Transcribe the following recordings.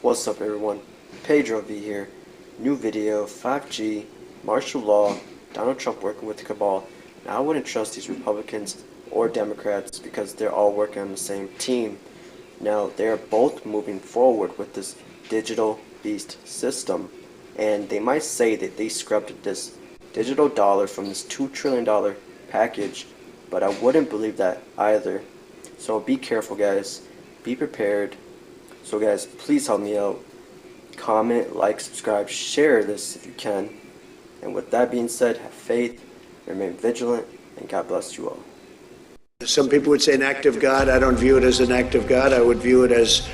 What's up everyone, PayDroV here. New video, 5G, martial law, Donald Trump working with the cabal. Now I wouldn't trust these Republicans or Democrats because they're all working on the same team. Now they are both moving forward with this digital beast system, and they might say that they scrubbed this digital dollar from this $2 trillion package, but I wouldn't believe that either. So be careful guys, be prepared. So guys, please help me out. Comment, like, subscribe, share this if you can. And with that being said, have faith, remain vigilant, and God bless you all. Some people would say an act of God. I don't view it as an act of God. I would view it as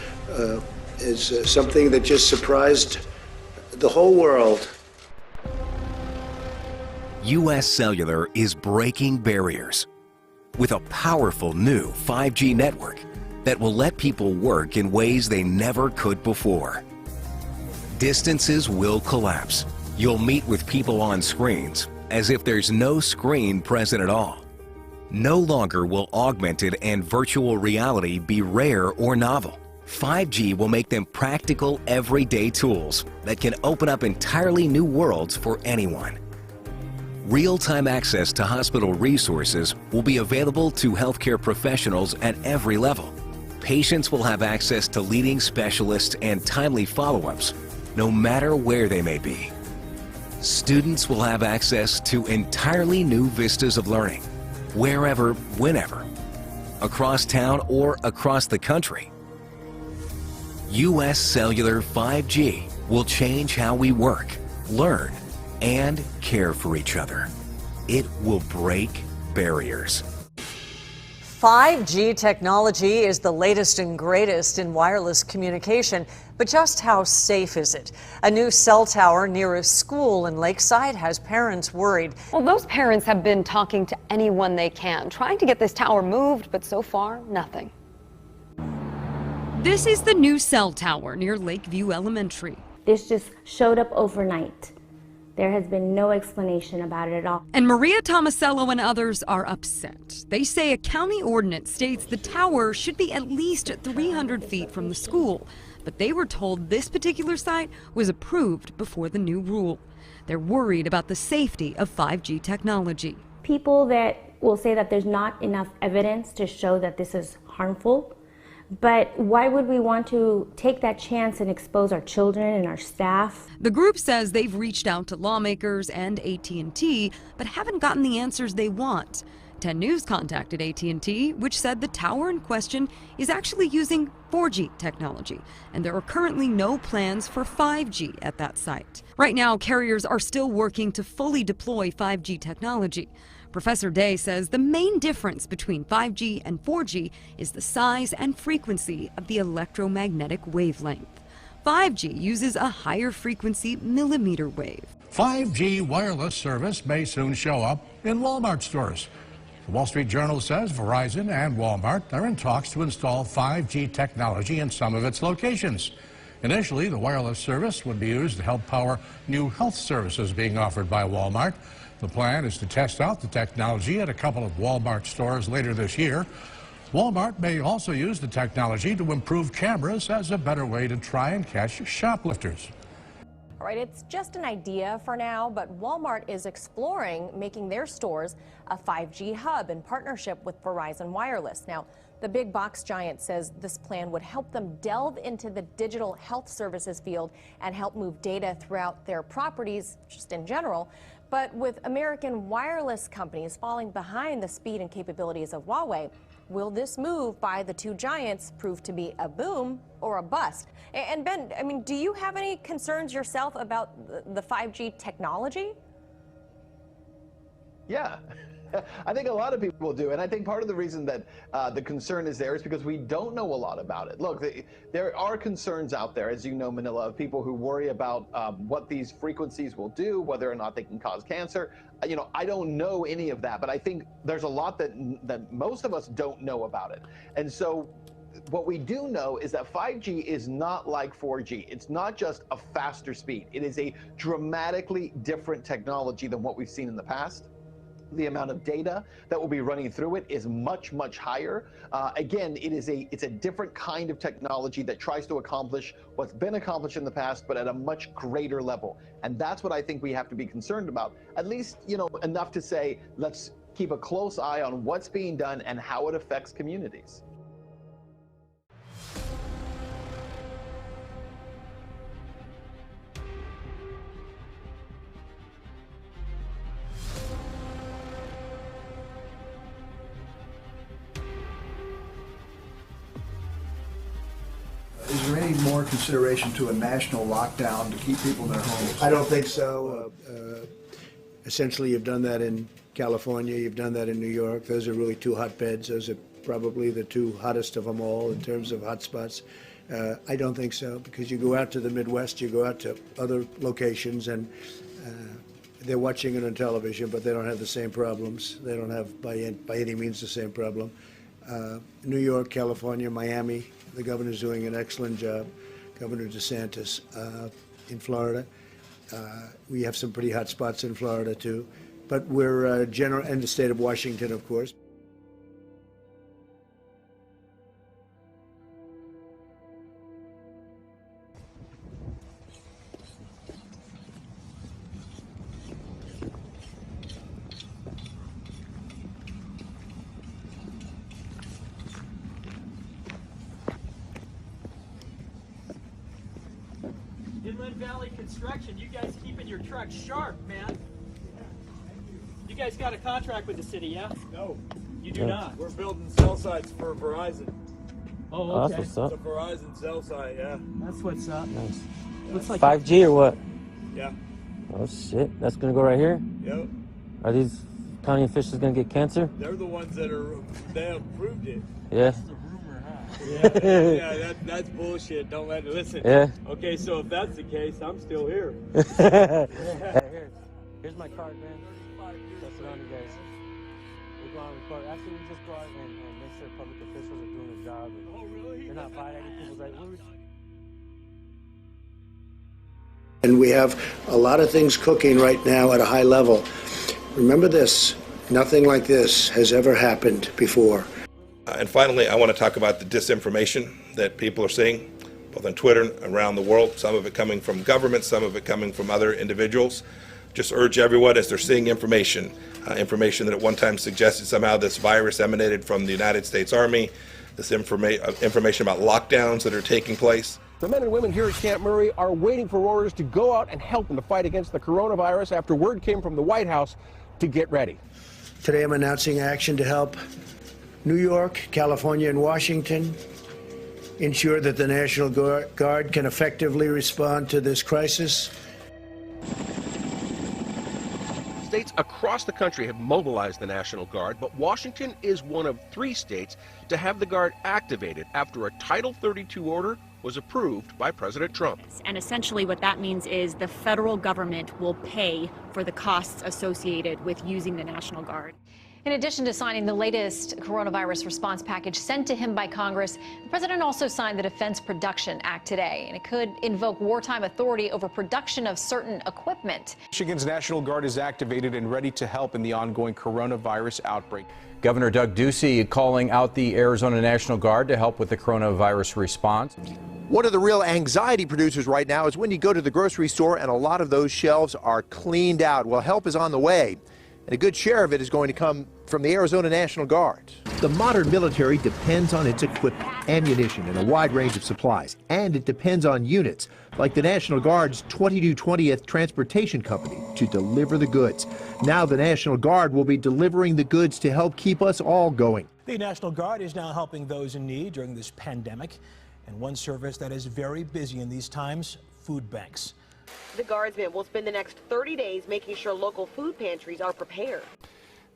something that just surprised the whole world. U.S. Cellular is breaking barriers with a powerful new 5G network that will let people work in ways they never could before. Distances will collapse. You'll meet with people on screens as if there's no screen present at all. No longer will augmented and virtual reality be rare or novel. 5G will make them practical, everyday tools that can open up entirely new worlds for anyone. Real-time access to hospital resources will be available to healthcare professionals at every level. Patients will have access to leading specialists and timely follow-ups, no matter where they may be. Students will have access to entirely new vistas of learning, wherever, whenever, across town or across the country. U.S. Cellular 5G will change how we work, learn, and care for each other. It will break barriers. 5G technology is the latest and greatest in wireless communication, but just how safe is it? A new cell tower near a school in Lakeside has parents worried. Well, those parents have been talking to anyone they can, trying to get this tower moved, but so far, nothing. This is the new cell tower near Lakeview Elementary. This just showed up overnight. There has been no explanation about it at all. And Maria Tomasello and others are upset. They say a county ordinance states the tower should be at least 300 feet from the school, but they were told this particular site was approved before the new rule. They're worried about the safety of 5G technology. People that will say that there's not enough evidence to show that this is harmful, but why would we want to take that chance and expose our children and our staff? The group says they've reached out to lawmakers and AT&T, but haven't gotten the answers they want. 10 News contacted AT&T, which said the tower in question is actually using 4G technology, and there are currently no plans for 5G at that site. Right now, carriers are still working to fully deploy 5G technology. Professor Day says the main difference between 5G and 4G is the size and frequency of the electromagnetic wavelength. 5G uses a higher frequency millimeter wave. 5G wireless service may soon show up in Walmart stores. The Wall Street Journal says Verizon and Walmart are in talks to install 5G technology in some of its locations. Initially, the wireless service would be used to help power new health services being offered by Walmart. The plan is to test out the technology at a couple of Walmart stores later this year. Walmart may also use the technology to improve cameras as a better way to try and catch shoplifters. All right, it's just an idea for now, but Walmart is exploring making their stores a 5G hub in partnership with Verizon Wireless. Now, the big box giant says this plan would help them delve into the digital health services field and help move data throughout their properties, just in general. But with American wireless companies falling behind the speed and capabilities of Huawei, will this move by the two giants prove to be a boom or a bust? And Ben, I mean, do you have any concerns yourself about the 5G technology? Yeah. I think a lot of people do, and I think part of the reason that the concern is there is because we don't know a lot about it. Look, there are concerns out there, as you know, Manila, of people who worry about what these frequencies will do, whether or not they can cause cancer. You know, I don't know any of that, but I think there's a lot that most of us don't know about it. And so what we do know is that 5G is not like 4G. It's not just a faster speed. It is a dramatically different technology than what we've seen in the past. The amount of data that will be running through it is much, much higher. Again, it's a different kind of technology that tries to accomplish what's been accomplished in the past, but at a much greater level. And that's what I think we have to be concerned about. At least, enough to say, let's keep a close eye on what's being done and how it affects communities. Is there any more consideration to a national lockdown to keep people in their homes? I don't think so. Essentially, you've done that in California, you've done that in New York. Those are really two hotbeds. Those are probably the two hottest of them all in terms of hotspots. I don't think so, because you go out to the Midwest, you go out to other locations, and they're watching it on television, but they don't have the same problems. They don't have, by any means, the same problem. New York, California, Miami, the governor's doing an excellent job. Governor DeSantis in Florida. We have some pretty hot spots in Florida, too. But we're general, and the state of Washington, of course. Inland Valley Construction, you guys keeping your truck sharp, man. You guys got a contract with the city, yeah? No. You do not? We're building cell sites for Verizon. Oh, okay. That's what's up. It's a Verizon cell site, yeah. That's what's up. Nice. Looks like 5G or what? Yeah. Oh shit, that's gonna go right here? Yep. Are these county officials gonna get cancer? They're the ones they approved it. Yeah. Yeah, that's bullshit. Don't let it listen. Yeah. Okay, so if that's the case, I'm still here. Here's my card, man. That's it on you guys. We go on record. Actually, we just go out and make sure public officials are doing their job. Oh, really? They're not violating people's rights. And we have a lot of things cooking right now at a high level. Remember this, nothing like this has ever happened before. And finally, I want to talk about the disinformation that people are seeing, both on Twitter and around the world, some of it coming from government, some of it coming from other individuals. Just urge everyone, as they're seeing information that at one time suggested somehow this virus emanated from the United States Army, this information about lockdowns that are taking place. The men and women here at Camp Murray are waiting for orders to go out and help in the fight against the coronavirus after word came from the White House to get ready. Today I'm announcing action to help New York, California, and Washington ensure that the National Guard can effectively respond to this crisis. States across the country have mobilized the National Guard, but Washington is one of 3 states to have the Guard activated after a Title 32 order was approved by President Trump. And essentially what that means is the federal government will pay for the costs associated with using the National Guard. In addition to signing the latest coronavirus response package sent to him by Congress, the president also signed the Defense Production Act today, and it could invoke wartime authority over production of certain equipment. Michigan's National Guard is activated and ready to help in the ongoing coronavirus outbreak. Governor Doug Ducey calling out the Arizona National Guard to help with the coronavirus response. One of the real anxiety producers right now is when you go to the grocery store and a lot of those shelves are cleaned out. Well, help is on the way, and a good share of it is going to come from the Arizona National Guard. The modern military depends on its equipment, ammunition, and a wide range of supplies. And it depends on units, like the National Guard's 2220th Transportation Company, to deliver the goods. Now the National Guard will be delivering the goods to help keep us all going. The National Guard is now helping those in need during this pandemic. And one service that is very busy in these times, food banks. The Guardsmen will spend the next 30 days making sure local food pantries are prepared.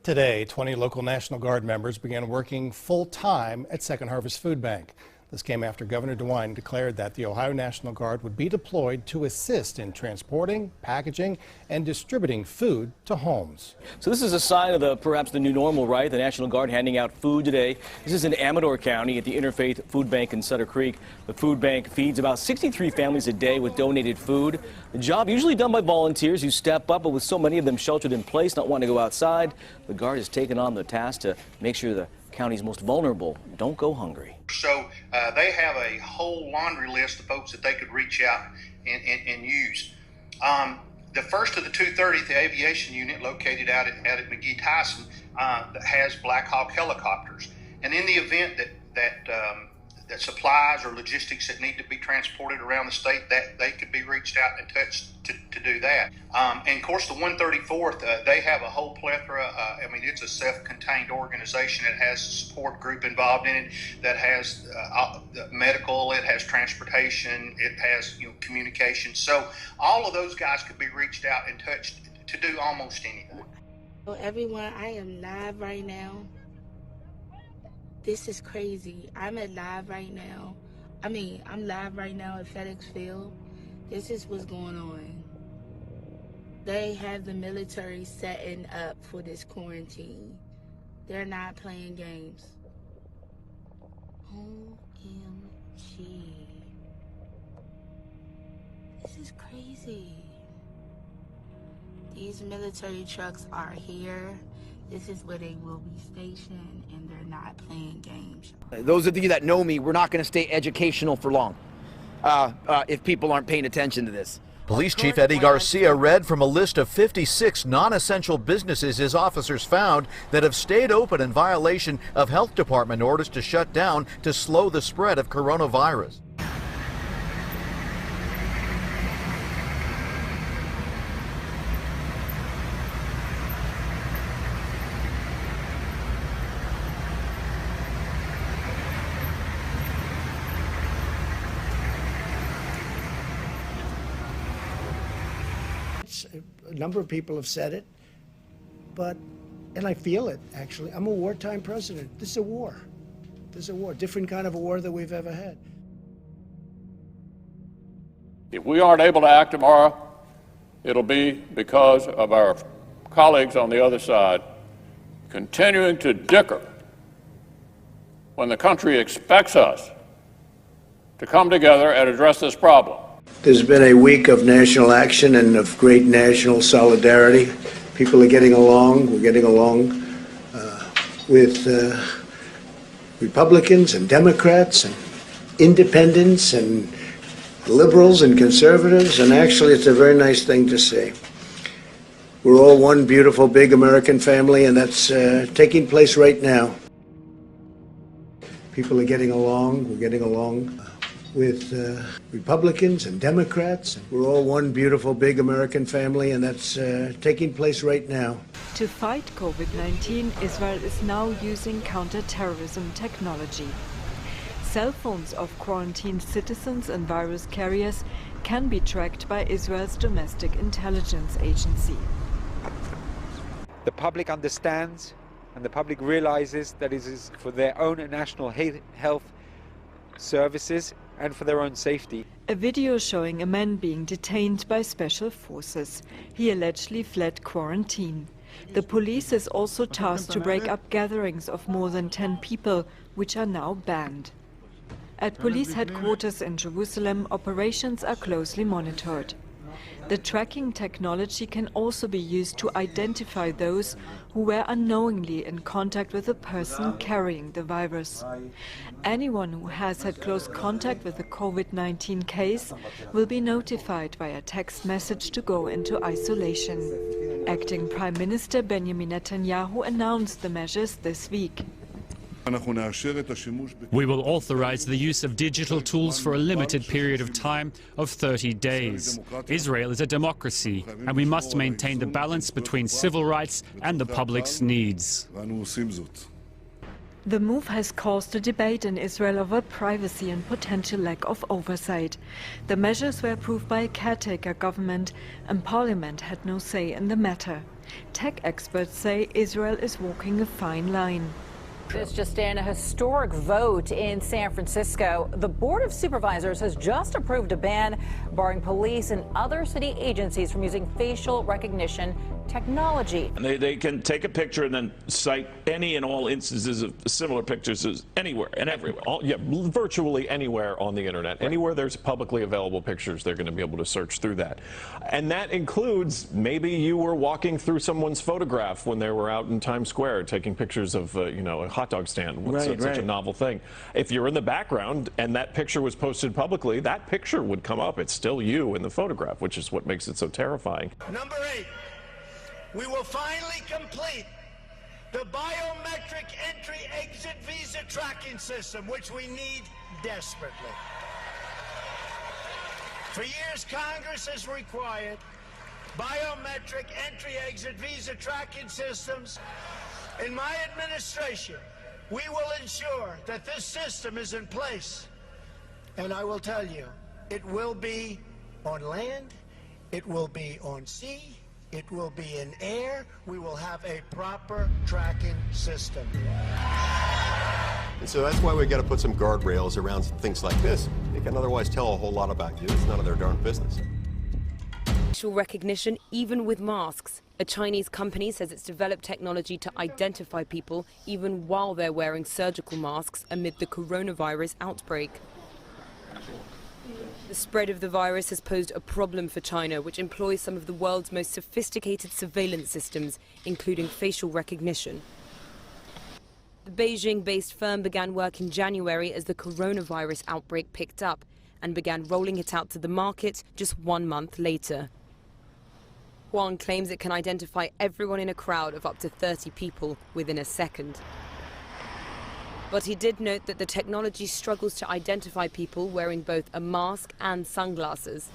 Today, 20 local National Guard members began working full-time at Second Harvest Food Bank. This came after Governor DeWine declared that the Ohio National Guard would be deployed to assist in transporting, packaging, and distributing food to homes. So this is a sign of perhaps the new normal, right? The National Guard handing out food today. This is in Amador County at the Interfaith Food Bank in Sutter Creek. The food bank feeds about 63 families a day with donated food. The job usually done by volunteers who step up, but with so many of them sheltered in place, not wanting to go outside, the Guard has taken on the task to make sure the county's most vulnerable don't go hungry. So they have a whole laundry list of folks that they could reach out and use. The first of the 230th Aviation Unit, located out at McGee-Tyson, that has Black Hawk helicopters. And in the event that supplies or logistics that need to be transported around the state, that they could be reached out and touched to do that. And of course, the 134th, they have a whole plethora. I mean, it's a self-contained organization. It has a support group involved in it that has medical, it has transportation, it has communication. So all of those guys could be reached out and touched to do almost anything. Well, everyone, I am live right now. This is crazy. I'm live right now. I'm live right now at FedEx Field. This is what's going on. They have the military setting up for this quarantine. They're not playing games. OMG. This is crazy. These military trucks are here. This is where they will be stationed, and they're not playing games. Those of you that know me, we're not going to stay educational for long if people aren't paying attention to this. Police Chief Eddie Garcia read from a list of 56 non-essential businesses his officers found that have stayed open in violation of health department orders to shut down to slow the spread of coronavirus. A number of people have said it, and I feel it, actually. I'm a wartime president. This is a war. This is a war, different kind of a war than we've ever had. If we aren't able to act tomorrow, it'll be because of our colleagues on the other side continuing to dicker when the country expects us to come together and address this problem. There's been a week of national action and of great national solidarity. People are getting along. We're getting along with Republicans and Democrats and independents and liberals and conservatives, and actually it's a very nice thing to see. We're all one beautiful big American family, and that's taking place right now. People are getting along. We're getting along with Republicans and Democrats. We're all one beautiful big American family, and that's taking place right now. To fight COVID-19, Israel is now using counter-terrorism technology. Cell phones of quarantined citizens and virus carriers can be tracked by Israel's domestic intelligence agency. The public understands and the public realizes that it is for their own national health services and for their own safety. A video showing a man being detained by special forces. He allegedly fled quarantine. The police is also tasked to break up gatherings of more than 10 people, which are now banned. At police headquarters in Jerusalem, operations are closely monitored. The tracking technology can also be used to identify those who were unknowingly in contact with a person carrying the virus. Anyone who has had close contact with a COVID-19 case will be notified via text message to go into isolation. Acting Prime Minister Benjamin Netanyahu announced the measures this week. We will authorize the use of digital tools for a limited period of time of 30 days. Israel is a democracy, and we must maintain the balance between civil rights and the public's needs. The move has caused a debate in Israel over privacy and potential lack of oversight. The measures were approved by a caretaker government, and parliament had no say in the matter. Tech experts say Israel is walking a fine line. This just in, a historic vote in San Francisco. The Board of Supervisors has just approved a ban barring police and other city agencies from using facial recognition technology. And they can take a picture and then cite any and all instances of similar pictures anywhere and everywhere. Virtually anywhere on the internet. Anywhere there's publicly available pictures, they're going to be able to search through that. And that includes maybe you were walking through someone's photograph when they were out in Times Square taking pictures of a hot dog stand. Such a novel thing. If you're in the background and that picture was posted publicly, that picture would come up. It's still you in the photograph, which is what makes it so terrifying. Number 8, we will finally complete the biometric entry-exit visa tracking system, which we need desperately. For years, Congress has required biometric entry-exit visa tracking systems. In my administration, we will ensure that this system is in place. And I will tell you, it will be on land, it will be on sea, it will be in air. We will have a proper tracking system. And so that's why we got to put some guardrails around things like this. They can otherwise tell a whole lot about you. It's none of their darn business. Facial recognition, even with masks. A Chinese company says it's developed technology to identify people even while they're wearing surgical masks amid the coronavirus outbreak. The spread of the virus has posed a problem for China, which employs some of the world's most sophisticated surveillance systems, including facial recognition. The Beijing-based firm began work in January as the coronavirus outbreak picked up and began rolling it out to the market just 1 month later. Huang claims it can identify everyone in a crowd of up to 30 people within a second. But he did note that the technology struggles to identify people wearing both a mask and sunglasses.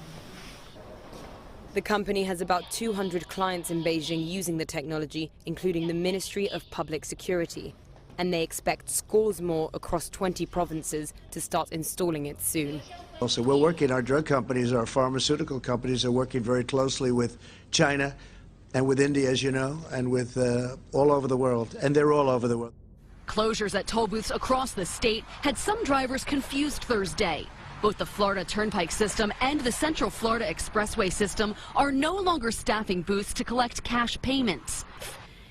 The company has about 200 clients in Beijing using the technology, including the Ministry of Public Security. And they expect scores more across 20 provinces to start installing it soon. Also, we're working, our drug companies, our pharmaceutical companies are working very closely with China and with India, as you know, and with all over the world. And they're all over the world. Closures at toll booths across the state had some drivers confused Thursday. Both the Florida Turnpike system and the Central Florida Expressway system are no longer staffing booths to collect cash payments.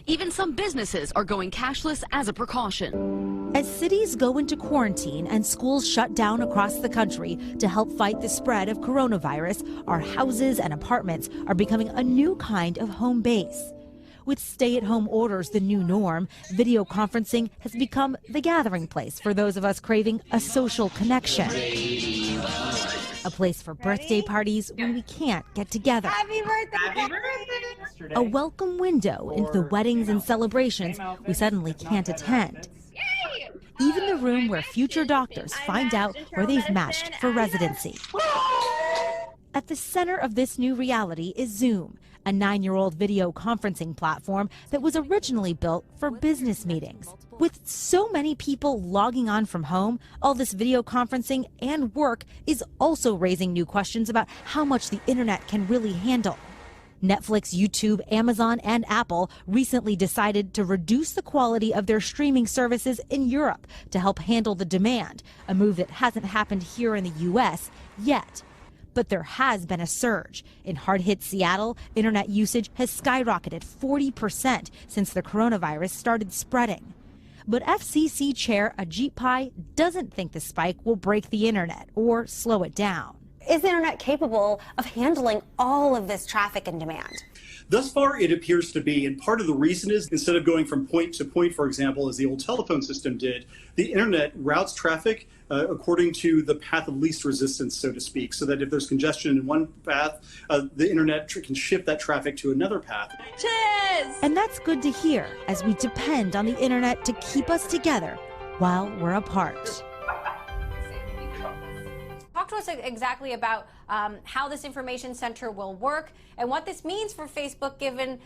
Even some businesses are going cashless as a precaution. As cities go into quarantine and schools shut down across the country to help fight the spread of coronavirus, our houses and apartments are becoming a new kind of home base. With stay-at-home orders the new norm, video conferencing has become the gathering place for those of us craving a social connection. A place for birthday parties when we can't get together. Happy birthday! Happy birthday! A welcome window into the weddings and celebrations we suddenly can't attend. Even the room where future doctors find out where they've matched for residency. At the center of this new reality is Zoom, a 9-year-old video conferencing platform that was originally built for business meetings. With so many people logging on from home, all this video conferencing and work is also raising new questions about how much the internet can really handle. Netflix, YouTube, Amazon, and Apple recently decided to reduce the quality of their streaming services in Europe to help handle the demand, a move that hasn't happened here in the U.S. yet. But there has been a surge. In hard-hit Seattle, internet usage has skyrocketed 40% since the coronavirus started spreading. But FCC Chair Ajit Pai doesn't think the spike will break the internet or slow it down. Is the internet capable of handling all of this traffic and demand? Thus far, it appears to be, and part of the reason is instead of going from point to point, for example, as the old telephone system did, the internet routes traffic according to the path of least resistance, so to speak, so that if there's congestion in one path, the internet can shift that traffic to another path. Cheers! And that's good to hear, as we depend on the internet to keep us together while we're apart. Talk to us exactly about how this information center will work and what this means for Facebook given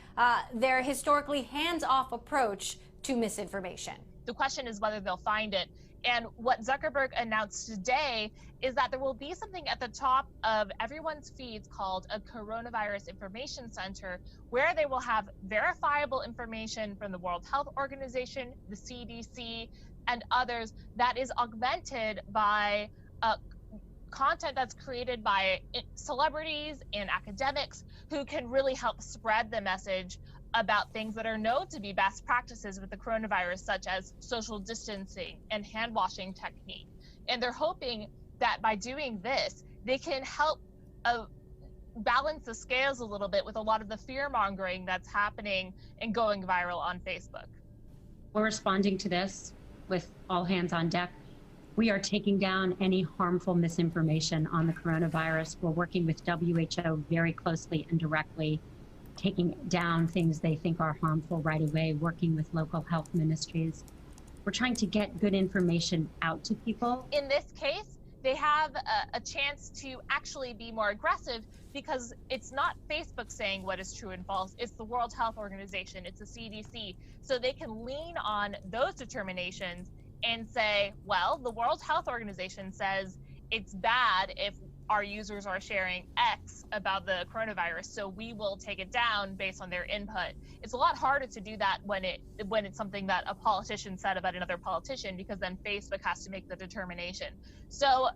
their historically hands-off approach to misinformation. The question is whether they'll find it And what Zuckerberg announced today is that there will be something at the top of everyone's feeds called a coronavirus information center, where they will have verifiable information from the World Health Organization, the CDC, and others that is augmented by content that's created by celebrities and academics who can really help spread the message about things that are known to be best practices with the coronavirus, such as social distancing and hand washing technique. And they're hoping that by doing this, they can help balance the scales a little bit with a lot of the fear mongering that's happening and going viral on Facebook. We're responding to this with all hands on deck. We are taking down any harmful misinformation on the coronavirus. We're working with WHO very closely and directly, taking down things they think are harmful right away, working with local health ministries. We're trying to get good information out to people. In this case, they have a chance to actually be more aggressive because it's not Facebook saying what is true and false, it's the World Health Organization, it's the CDC. So they can lean on those determinations and say, well, the World Health Organization says it's bad if our users are sharing X about the coronavirus, so we will take it down based on their input. It's a lot harder to do that when it's something that a politician said about another politician, because then Facebook has to make the determination. So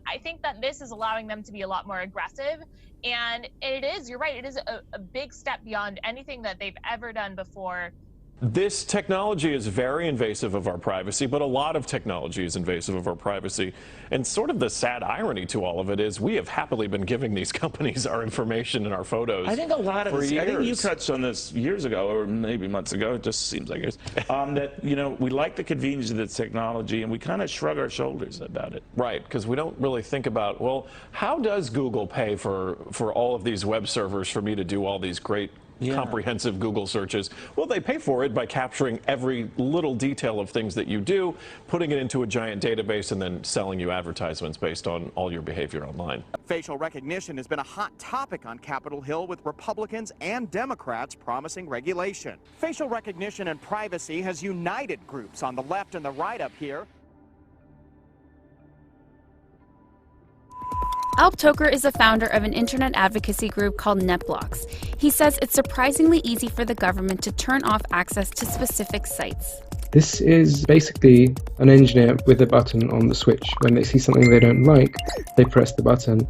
I think that this is allowing them to be a lot more aggressive, and it is, you're right, it is a big step beyond anything that they've ever done before. This technology is very invasive of our privacy, but a lot of technology is invasive of our privacy. And sort of the sad irony to all of it is we have happily been giving these companies our information and our photos. I think a lot of for this, years. I think you touched on this years ago, or maybe months ago, it just seems like years, that, you know, we like the convenience of the technology and we kind of shrug our shoulders about it. Right, because we don't really think about, well, how does Google pay for all of these web servers for me to do all these great comprehensive Google searches? Well, they pay for it by capturing every little detail of things that you do, putting it into a giant database, and then selling you advertisements based on all your behavior online. Facial recognition has been a hot topic on Capitol Hill, with Republicans and Democrats promising regulation. Facial recognition and privacy has united groups on the left and the right up here. Alp Toker is the founder of an internet advocacy group called NetBlocks. He says it's surprisingly easy for the government to turn off access to specific sites. This is basically an engineer with a button on the switch. When they see something they don't like, they press the button.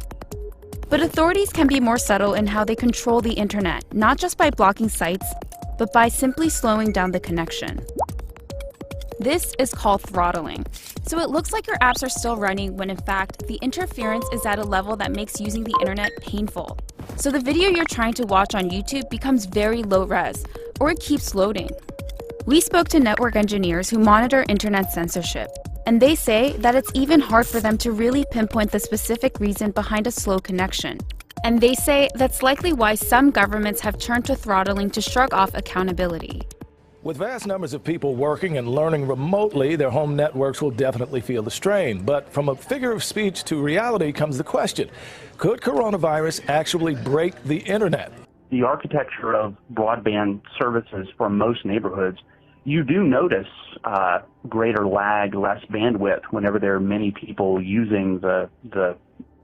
But authorities can be more subtle in how they control the internet, not just by blocking sites, but by simply slowing down the connection. This is called throttling. So it looks like your apps are still running when in fact the interference is at a level that makes using the internet painful. So the video you're trying to watch on YouTube becomes very low res, or it keeps loading. We spoke to network engineers who monitor internet censorship, and they say that it's even hard for them to really pinpoint the specific reason behind a slow connection. And they say that's likely why some governments have turned to throttling to shrug off accountability. With vast numbers of people working and learning remotely, their home networks will definitely feel the strain. But from a figure of speech to reality comes the question, could coronavirus actually break the internet? The architecture of broadband services for most neighborhoods, you do notice greater lag, less bandwidth whenever there are many people using the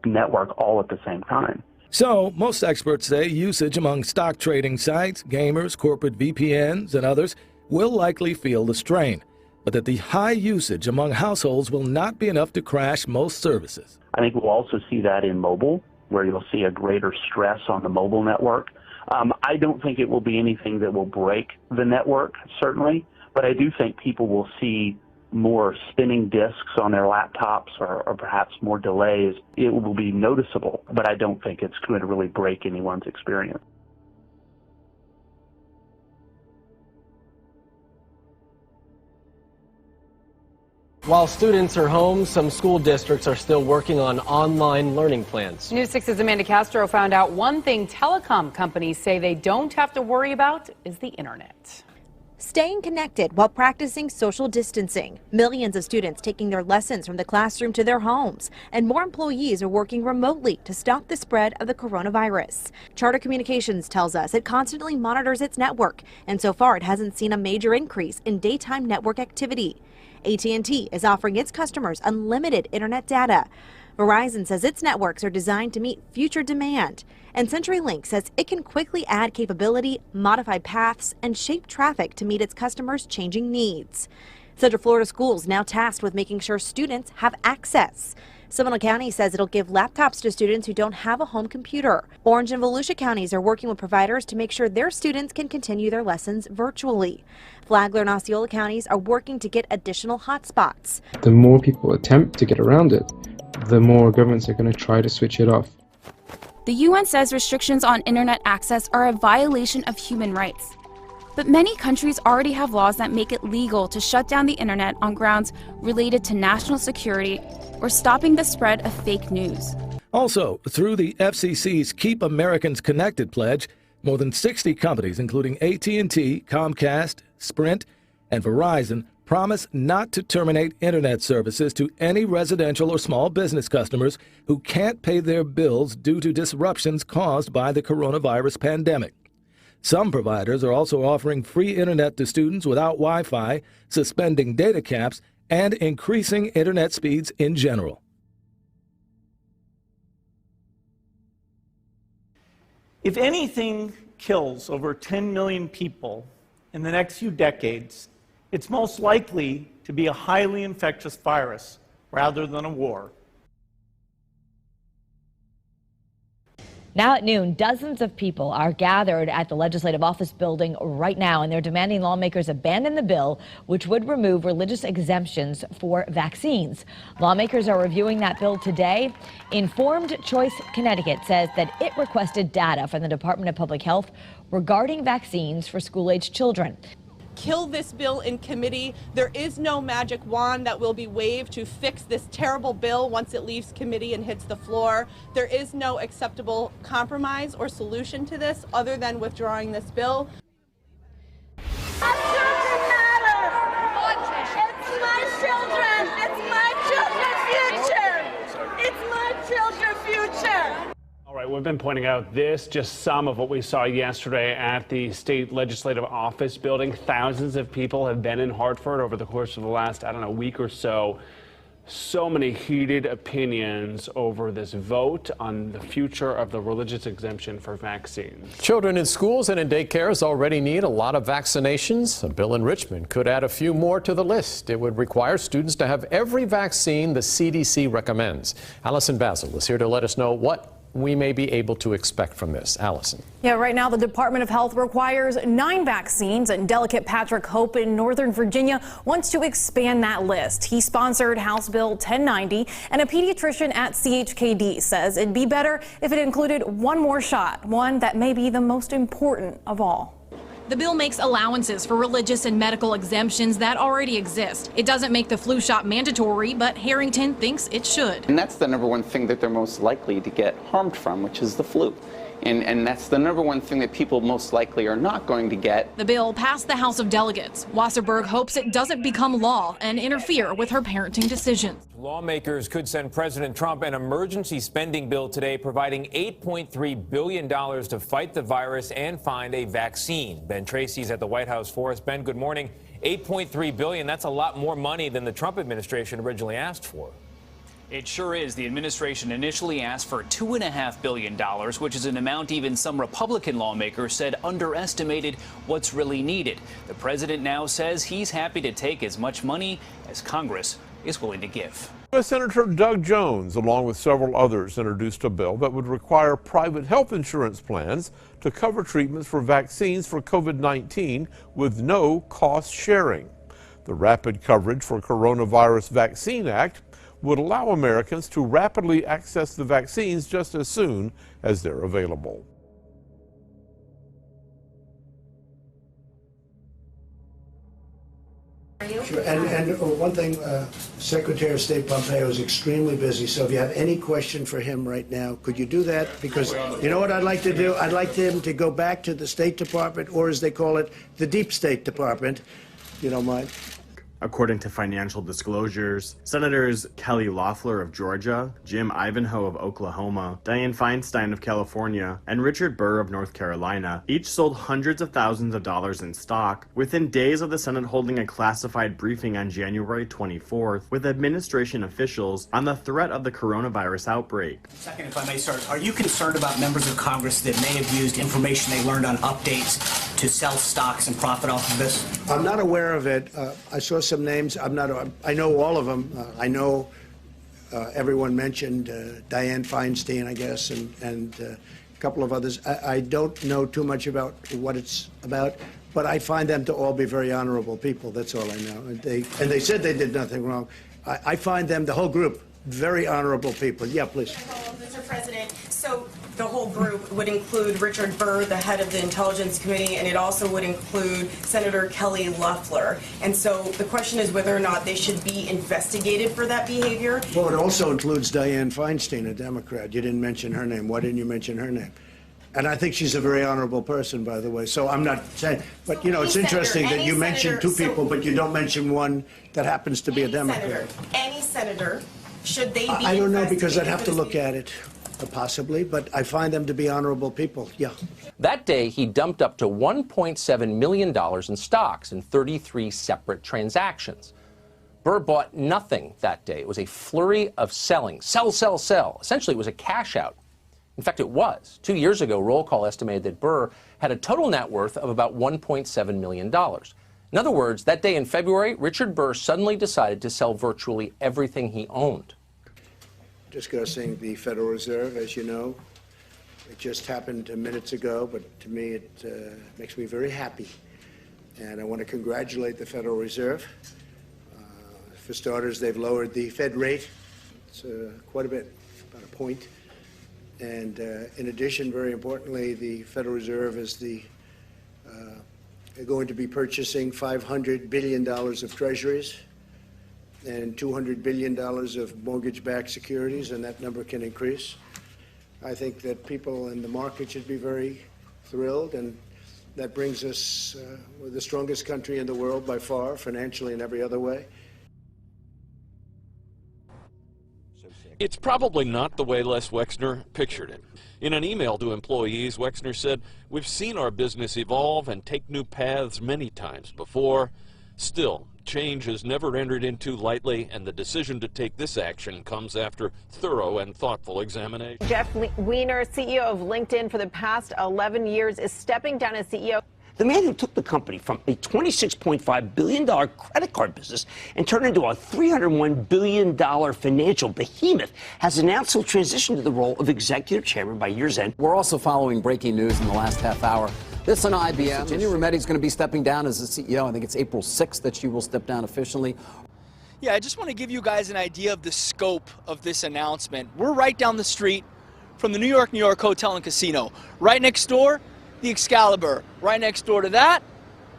network all at the same time. So, most experts say usage among stock trading sites, gamers, corporate VPNs, and others will likely feel the strain, but that the high usage among households will not be enough to crash most services. I think we'll also see that in mobile, where you'll see a greater stress on the mobile network. I don't think it will be anything that will break the network, certainly, but I do think people will see more spinning disks on their laptops or perhaps more delays. It will be noticeable, but I don't think it's going to really break anyone's experience. While students are home, some school districts are still working on online learning plans. News 6's Amanda Castro found out one thing telecom companies say they don't have to worry about is the internet. Staying connected while practicing social distancing. Millions of students taking their lessons from the classroom to their homes, and more employees are working remotely to stop the spread of the coronavirus. Charter Communications tells us it constantly monitors its network, and so far it hasn't seen a major increase in daytime network activity. AT&T is offering its customers unlimited internet data. Verizon says its networks are designed to meet future demand. And CenturyLink says it can quickly add capability, modify paths, and shape traffic to meet its customers' changing needs. Central Florida schools now tasked with making sure students have access. Seminole County says it'll give laptops to students who don't have a home computer. Orange and Volusia counties are working with providers to make sure their students can continue their lessons virtually. Flagler and Osceola counties are working to get additional hotspots. The more people attempt to get around it, the more governments are going to try to switch it off. The UN says restrictions on internet access are a violation of human rights. But many countries already have laws that make it legal to shut down the internet on grounds related to national security or stopping the spread of fake news. Also, through the FCC's Keep Americans Connected pledge, more than 60 companies, including AT&T, Comcast, Sprint, and Verizon, promise not to terminate internet services to any residential or small business customers who can't pay their bills due to disruptions caused by the coronavirus pandemic. Some providers are also offering free internet to students without Wi-Fi, suspending data caps, and increasing internet speeds in general. If anything kills over 10 million people in the next few decades, it's most likely to be a highly infectious virus rather than a war. Now at noon, dozens of people are gathered at the Legislative Office building right now, and they're demanding lawmakers abandon the bill, which would remove religious exemptions for vaccines. Lawmakers are reviewing that bill today. Informed Choice Connecticut says that it requested data from the Department of Public Health regarding vaccines for school-age children. Kill this bill in committee. There is no magic wand that will be waved to fix this terrible bill once it leaves committee and hits the floor. There is no acceptable compromise or solution to this other than withdrawing this bill. Our children matter. It's my children. It's my children's future. It's my children's future. All right, we've been pointing out just some of what we saw yesterday at the state legislative office building. Thousands of people have been in Hartford over the course of the last, week or so. So many heated opinions over this vote on the future of the religious exemption for vaccines. Children in schools and in daycares already need a lot of vaccinations. A bill in Richmond could add a few more to the list. It would require students to have every vaccine the CDC recommends. Allison Basil is here to let us know what we may be able to expect from this. Allison. Yeah, right now the Department of Health requires 9 vaccines, and Delegate Patrick Hope in Northern Virginia wants to expand that list. He sponsored House Bill 1090, and a pediatrician at CHKD says it'd be better if it included one more shot, one that may be the most important of all. The bill makes allowances for religious and medical exemptions that already exist. It doesn't make the flu shot mandatory, but Harrington thinks it should. And that's the number one thing that they're most likely to get harmed from, which is the flu. And that's the number one thing that people most likely are not going to get. The bill passed the House of Delegates. Wasserberg hopes it doesn't become law and interfere with her parenting decisions. Lawmakers could send President Trump an emergency spending bill today, providing $8.3 billion to fight the virus and find a vaccine. Ben Tracy's at the White House for us. Ben, good morning. $8.3 billion, that's a lot more money than the Trump administration originally asked for. It sure is. The administration initially asked for $2.5 billion, which is an amount even some Republican lawmakers said underestimated what's really needed. The president now says he's happy to take as much money as Congress is willing to give. U.S. Senator Doug Jones, along with several others, introduced a bill that would require private health insurance plans to cover treatments for vaccines for COVID-19 with no cost sharing. The Rapid Coverage for Coronavirus Vaccine Act would allow Americans to rapidly access the vaccines just as soon as they're available. Sure. And one thing, Secretary of State Pompeo is extremely busy, so if you have any question for him right now, could you do that? Because you know what I'd like to do? I'd like him to go back to the State Department, or as they call it, the Deep State Department, if you don't mind. According to financial disclosures, Senators Kelly Loeffler of Georgia, Jim Ivanhoe of Oklahoma, Dianne Feinstein of California, and Richard Burr of North Carolina each sold hundreds of thousands of dollars in stock within days of the Senate holding a classified briefing on January 24th with administration officials on the threat of the coronavirus outbreak. Second, if I may, sir, are you concerned about members of Congress that may have used information they learned on updates to sell stocks and profit off of this? I'm not aware of it. I saw some names. I know all of them. I know everyone mentioned Dianne Feinstein, I guess, and a couple of others. I don't know too much about what it's about, but I find them to all be very honorable people. That's all I know. And they said they did nothing wrong. I find them, the whole group, very honorable people. Yeah, please. Mr. President, so the whole group would include Richard Burr, the head of the Intelligence Committee, and it also would include Senator Kelly Loeffler. And so the question is whether or not they should be investigated for that behavior. Well, it also includes Dianne Feinstein, a Democrat. You didn't mention her name. Why didn't you mention her name? And I think she's a very honorable person, by the way. So I'm not saying, but you know, it's interesting that you mentioned two people, but you don't mention one that happens to be a Democrat. Any senator, should they be I don't know, because I'd have to look at it, possibly, but I find them to be honorable people, yeah. That day, he dumped up to $1.7 million in stocks in 33 separate transactions. Burr bought nothing that day. It was a flurry of selling. Sell, sell, sell. Essentially, it was a cash out. In fact, it was. 2 years ago, Roll Call estimated that Burr had a total net worth of about $1.7 million. In other words, that day in February, Richard Burr suddenly decided to sell virtually everything he owned. Discussing the Federal Reserve, as you know. It just happened minutes ago, but to me it makes me very happy. And I want to congratulate the Federal Reserve. For starters, they've lowered the Fed rate. It's quite a bit, about a point. And in addition, very importantly, the Federal Reserve is going to be purchasing $500 billion of treasuries and $200 billion of mortgage-backed securities, and that number can increase. I think that people in the market should be very thrilled, and that brings us the strongest country in the world by far, financially and every other way. It's probably not the way Les Wexner pictured it. In an email to employees, Wexner said, "We've seen our business evolve and take new paths many times before. Still, change is never entered into lightly, and the decision to take this action comes after thorough and thoughtful examination." Jeff Weiner, CEO of LinkedIn for the past 11 years, is stepping down as CEO. The man who took the company from a $26.5 billion credit card business and turned it into a $301 billion financial behemoth has announced he'll transition to the role of executive chairman by year's end. We're also following breaking news in the last half hour. This on IBM. Ginny Rometty's going to be stepping down as the CEO. I think it's April 6th that she will step down officially. Yeah, I just want to give you guys an idea of the scope of this announcement. We're right down the street from the New York Hotel and Casino. Right next door, the Excalibur. Right next door to that,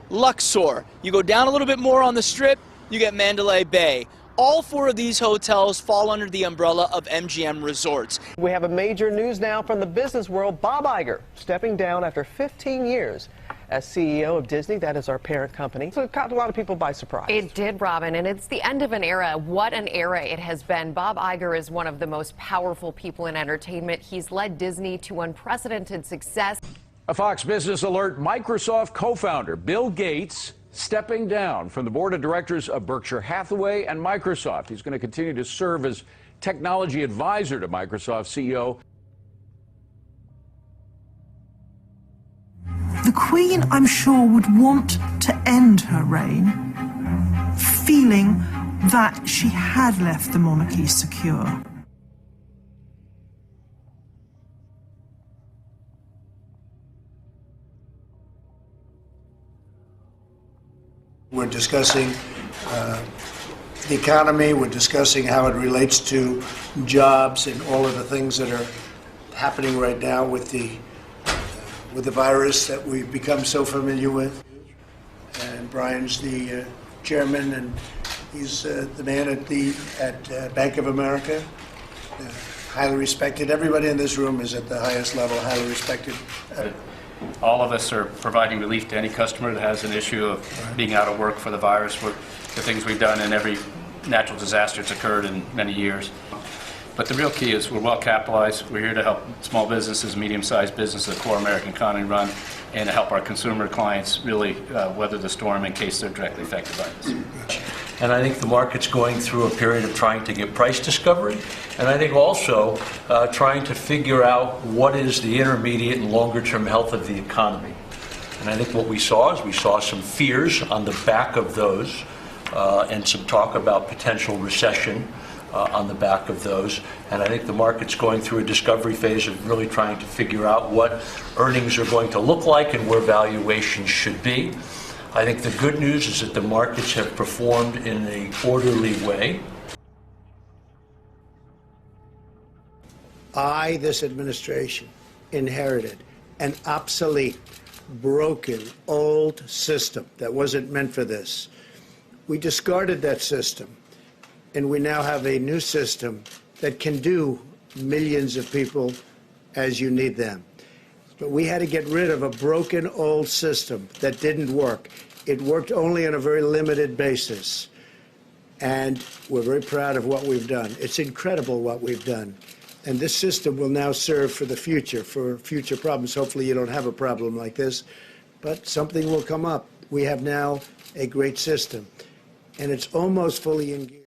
Luxor. You go down a little bit more on the strip, you get Mandalay Bay. All four of these hotels fall under the umbrella of MGM Resorts. We have a major news now from the business world. Bob Iger stepping down after 15 years as CEO of Disney. That is our parent company. So it caught a lot of people by surprise. It did, Robin, and it's the end of an era. What an era it has been. Bob Iger is one of the most powerful people in entertainment. He's led Disney to unprecedented success. A Fox Business alert, Microsoft co-founder Bill Gates stepping down from the board of directors of Berkshire Hathaway and Microsoft. He's going to continue to serve as technology advisor to Microsoft CEO. The Queen, I'm sure, would want to end her reign feeling that she had left the monarchy secure. We're discussing the economy, we're discussing how it relates to jobs and all of the things that are happening right now with the virus that we've become so familiar with. And Brian's the chairman, and he's the man at Bank of America, highly respected. Everybody in this room is at the highest level, highly respected. All of us are providing relief to any customer that has an issue of being out of work for the virus. The things we've done in every natural disaster that's occurred in many years. But the real key is we're well capitalized. We're here to help small businesses, medium-sized businesses, the core American economy run, and to help our consumer clients really weather the storm in case they're directly affected by this. And I think the market's going through a period of trying to get price discovery, and I think also trying to figure out what is the intermediate and longer-term health of the economy. And I think what we saw is we saw some fears on the back of those and some talk about potential recession on the back of those. And I think the market's going through a discovery phase of really trying to figure out what earnings are going to look like and where valuations should be. I think the good news is that the markets have performed in an orderly way. This administration, inherited an obsolete, broken, old system that wasn't meant for this. We discarded that system, and we now have a new system that can do millions of people as you need them. But we had to get rid of a broken old system that didn't work. It worked only on a very limited basis. And we're very proud of what we've done. It's incredible what we've done. And this system will now serve for the future, for future problems. Hopefully you don't have a problem like this, but something will come up. We have now a great system, and it's almost fully in gear.